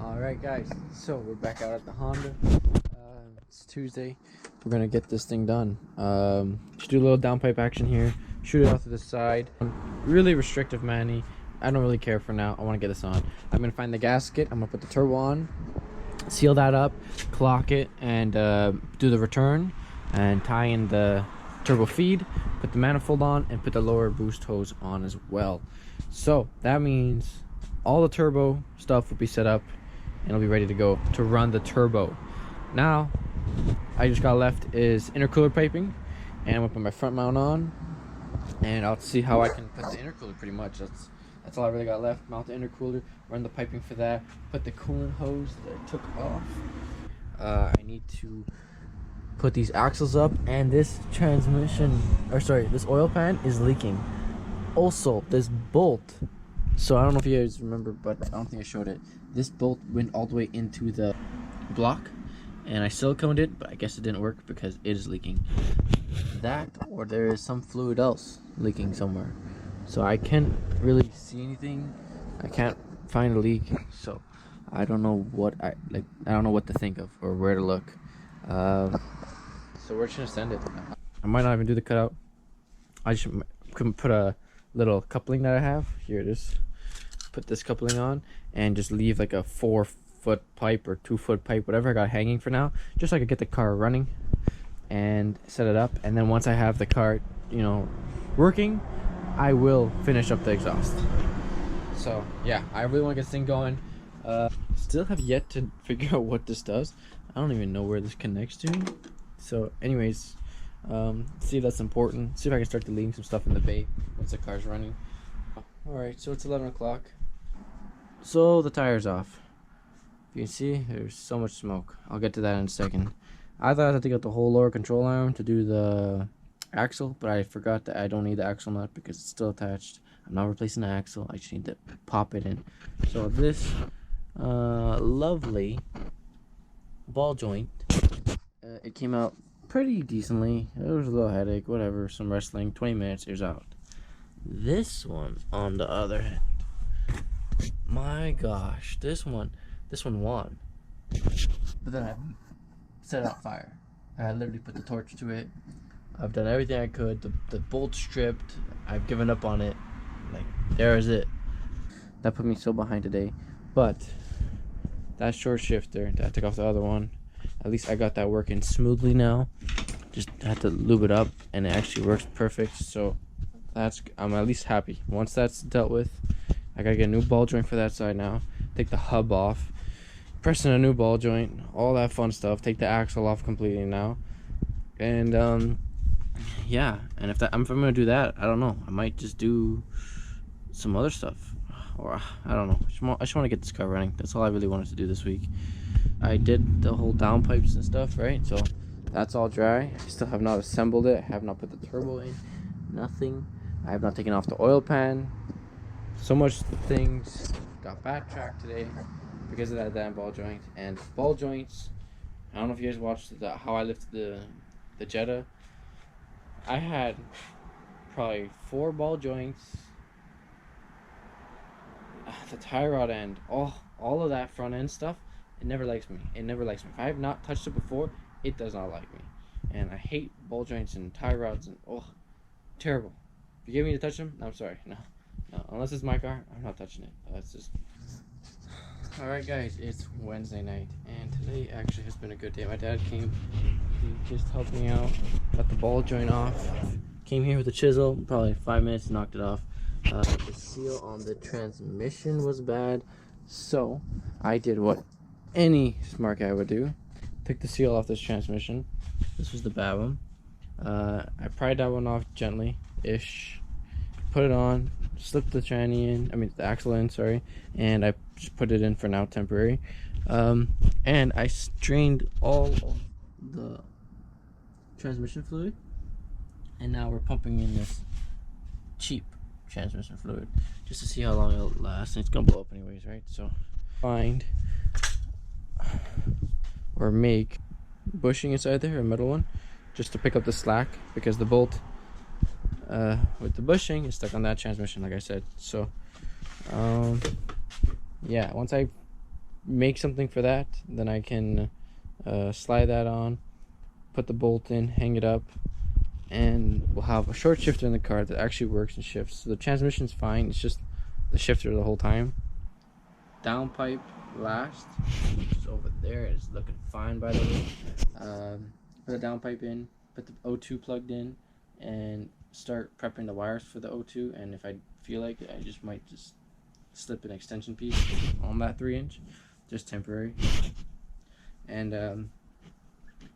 Alright guys, so we're back out at the Honda. It's Tuesday. We're gonna get this thing done. Just do a little downpipe action here, shoot it off to the side. Really restrictive, Manny. I don't really care for now. I want to get this on. I'm gonna find the gasket. I'm gonna put the turbo on, seal that up, clock it, and do the return and tie in the turbo feed, put the manifold on, and put the lower boost hose on as well. So that means all the turbo stuff will be set up and it'll be ready to go to run the turbo. Now I just got left is intercooler piping, and I'm gonna put my front mount on and I'll see how I can put the intercooler. Pretty much that's all I really got left. Mount the intercooler, run the piping for that, put the coolant hose that I took off. I need to put these axles up, and this this oil pan is leaking. Also, this bolt, so I don't know if you guys remember, but I don't think I showed it. This bolt went all the way into the block, and I siliconed it, but I guess it didn't work because it is leaking. That, or there is some fluid else leaking somewhere. So I can't really see anything. I can't find a leak, so I don't know what I don't know what to think of or where to look. So we're just gonna send it. I might not even do the cutout. I just could put a little coupling that I have. Here it is. Put this coupling on and just leave like a 4-foot pipe or 2-foot pipe, whatever I got hanging for now, just so I could get the car running and set it up. And then once I have the car, working, I will finish up the exhaust. So yeah, I really want to get this thing going. Still have yet to figure out what this does. I don't even know where this connects to. So anyways, see if that's important. See if I can start deleting some stuff in the bay once the car's running. Alright, so it's 11 o'clock. So the tire's off. You can see there's so much smoke. I'll get to that in a second. I thought I had to get the whole lower control arm to do the axle, but I forgot that I don't need the axle nut because it's still attached. I'm not replacing the axle. I just need to pop it in. So this lovely ball joint, it came out pretty decently. It was a little headache, whatever, some wrestling, 20 minutes, it was out. This one, on the other hand, my gosh, this one won. But then I set it on fire. I literally put the torch to it. I've done everything I could. The bolt stripped. I've given up on it. Like, there is it. That put me so behind today. But that short shifter, I took off the other one. At least I got that working smoothly now. Just had to lube it up, and it actually works perfect. So I'm at least happy. Once that's dealt with, I gotta get a new ball joint for that side now. Take the hub off, press in a new ball joint, all that fun stuff. Take the axle off completely now, and yeah. And if I'm gonna do that, I don't know. I might just do some other stuff, or I don't know. I just want to get this car running. That's all I really wanted to do this week. I did the whole downpipes and stuff, right? So that's all dry. I still have not assembled it. I have not put the turbo in. Nothing. I have not taken off the oil pan. So much things got backtracked today because of that damn ball joint. And ball joints, I don't know if you guys watched how I lifted the Jetta. I had probably 4 ball joints, the tie rod end, all of that front end stuff. It never likes me. It never likes me. If I have not touched it before, it does not like me. And I hate ball joints and tie rods, and terrible. If you get me to touch them, I'm sorry. No, unless it's my car, I'm not touching it. That's just. Alright guys, it's Wednesday night, and today actually has been a good day. My dad came, he just helped me out, got the ball joint off, came here with a chisel, probably 5 minutes, knocked it off. The seal on the transmission was bad, so I did what any smart guy would do. Took the seal off this transmission. This was the bad one. I pried that one off gently-ish, put it on, slipped the the axle in, sorry, and I just put it in for now, temporary. And I strained all of the transmission fluid, and now we're pumping in this cheap transmission fluid just to see how long it'll last. And it's gonna blow up anyways, right? So find or make bushing inside there, a metal one, just to pick up the slack, because the bolt with the bushing is stuck on that transmission, like I said. So yeah, once I make something for that, then I can slide that on, put the bolt in, hang it up, and we'll have a short shifter in the car that actually works and shifts. So the transmission's fine, it's just the shifter the whole time. Downpipe last, which is over there. It's looking fine, by the way. Put the downpipe in, put the O2 plugged in, and start prepping the wires for the O2. And if I feel like it, I just might just slip an extension piece on that 3-inch, just temporary. And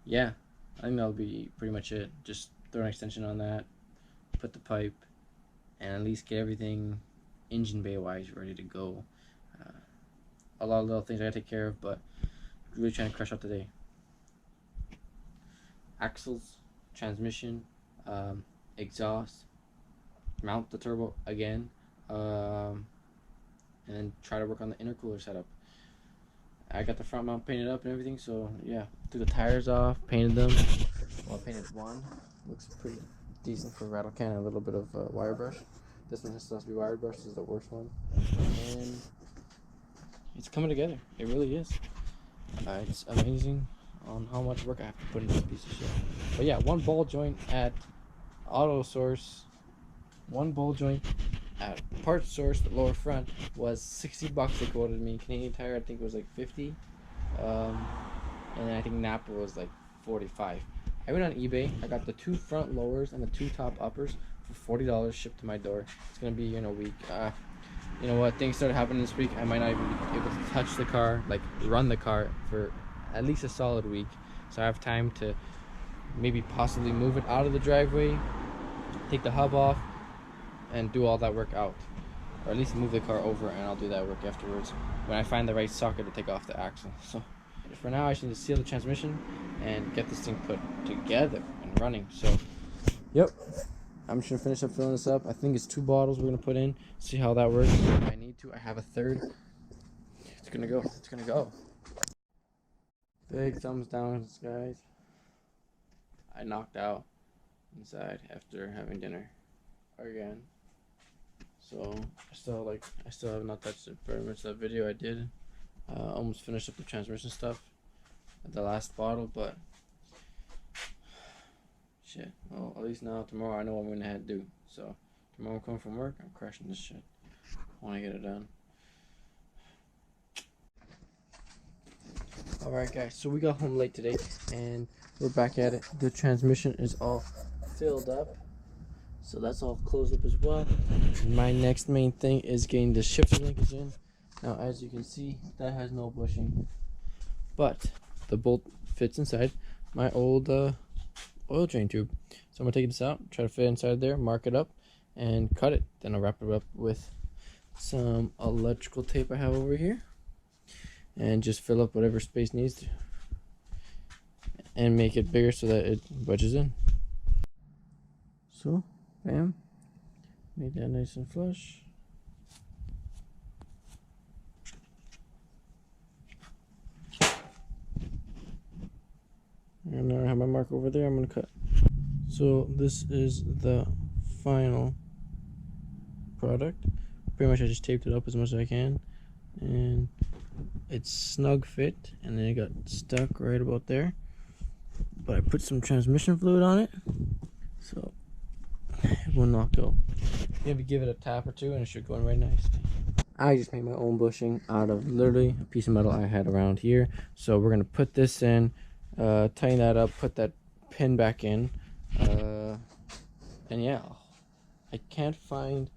yeah, I think that'll be pretty much it. Just throw an extension on that, put the pipe, and at least get everything engine bay wise ready to go. A lot of little things I gotta take care of, but really trying to crush out today. Axles, transmission, exhaust, mount the turbo again, and then try to work on the intercooler setup. I got the front mount painted up and everything, so yeah, took the tires off, painted them. Well, I painted one. Looks pretty decent for rattle can, a little bit of wire brush. This one still has to be wire brush. This is the worst one. And it's coming together. It really is. It's amazing on how much work I have to put into this piece of shit. But yeah, one ball joint at Auto Source, one ball joint at Parts Source, the lower front, was $60 they quoted me. Canadian Tire, I think it was like 50. And then I think Napa was like 45. I went on eBay. I got the 2 front lowers and the 2 top uppers for $40 shipped to my door. It's gonna be in a week. You know what, things started happening this week. I might not even be able to touch the car, like run the car for at least a solid week. So I have time to maybe possibly move it out of the driveway, take the hub off, and do all that work out. Or at least move the car over, and I'll do that work afterwards when I find the right socket to take off the axle. So for now, I just need to seal the transmission and get this thing put together and running. So, yep. I'm just gonna finish up filling this up. I think it's 2 bottles we're gonna put in. See how that works. If I need to, I have a third. It's gonna go. It's gonna go. Big thumbs down, guys. I knocked out inside after having dinner again. So I still have not touched it very much. That video I did. Almost finished up the transmission stuff at the last bottle, but shit. Well, at least now tomorrow I know what I'm gonna have to do. So tomorrow I'm coming from work, I'm crushing this shit. I wanna get it done. Alright guys, so we got home late today and we're back at it. The transmission is all filled up. So that's all closed up as well. My next main thing is getting the shifter linkage in. Now as you can see, that has no bushing. But the bolt fits inside my old oil drain tube. So I'm gonna take this out, try to fit it inside there, mark it up, and cut it. Then I'll wrap it up with some electrical tape I have over here, and just fill up whatever space needs to, and make it bigger so that it budges in. So, bam, made that nice and flush. And now I have my mark over there. I'm gonna cut. So this is the final product. Pretty much I just taped it up as much as I can, and it's snug fit, and then it got stuck right about there. But I put some transmission fluid on it, so it will not go. Maybe give it a tap or two, and it should go in right nice. I just made my own bushing out of literally a piece of metal I had around here. So we're gonna put this in. Tighten that up, put that pin back in, and yeah, I can't find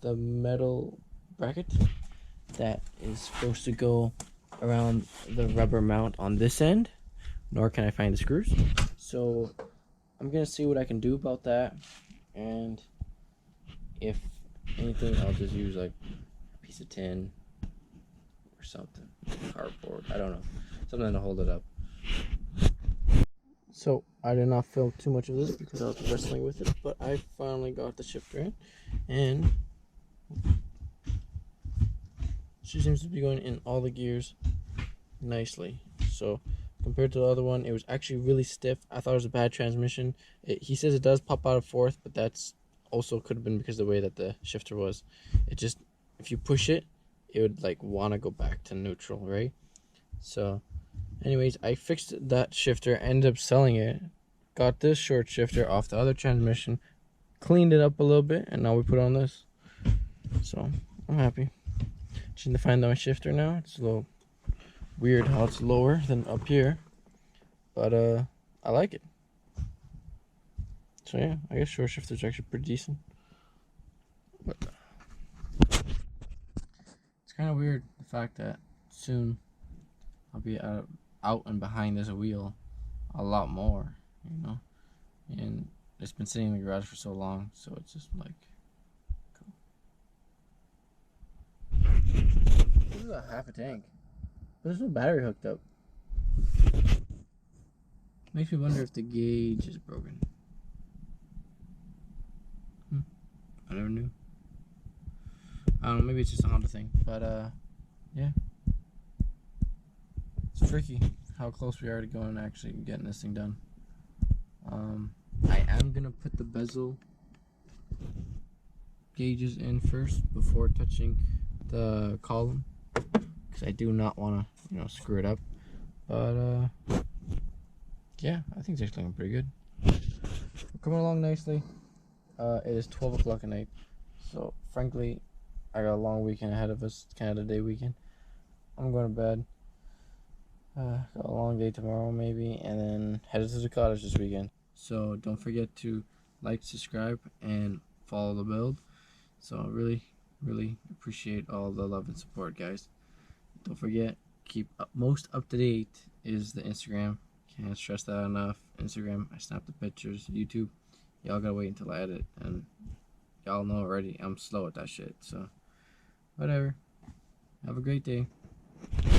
the metal bracket that is supposed to go around the rubber mount on this end, nor can I find the screws. So I'm gonna see what I can do about that, and if anything, I'll just use like a piece of tin or something, cardboard, I don't know, something to hold it up. So I did not film too much of this because I was wrestling with it, but I finally got the shifter in, and she seems to be going in all the gears nicely. So compared to the other one, it was actually really stiff. I thought it was a bad transmission. He says it does pop out of fourth, but that's also could have been because of the way that the shifter was. It just, if you push it, it would like want to go back to neutral, right? So anyways, I fixed that shifter, ended up selling it, got this short shifter off the other transmission, cleaned it up a little bit, and now we put on this. So I'm happy. Just need to find my shifter now. It's a little weird how it's lower than up here, but I like it. So yeah, I guess short shifters are actually pretty decent. But it's kind of weird the fact that soon I'll be out and behind this wheel a lot more, you know, and it's been sitting in the garage for so long, so it's just like cool. This is a half a tank, but there's no battery hooked up. Makes me wonder if the gauge is broken. I never knew. I don't know, maybe it's just a Honda thing, but yeah. It's tricky how close we are to going and actually getting this thing done. I am gonna put the bezel gauges in first before touching the column, because I do not want to, you know, screw it up. But yeah, I think it's actually looking pretty good. We're coming along nicely. It is 12 o'clock at night, so frankly, I got a long weekend ahead of us, Canada Day weekend. I'm going to bed. Got a long day tomorrow maybe, and then headed to the cottage this weekend. So don't forget to like, subscribe, and follow the build. So I really appreciate all the love and support, guys. Don't forget, keep most up to date is the Instagram. Can't stress that enough. Instagram, I snap the pictures. YouTube, y'all gotta wait until I edit, and y'all know already I'm slow at that shit. So whatever. Have a great day.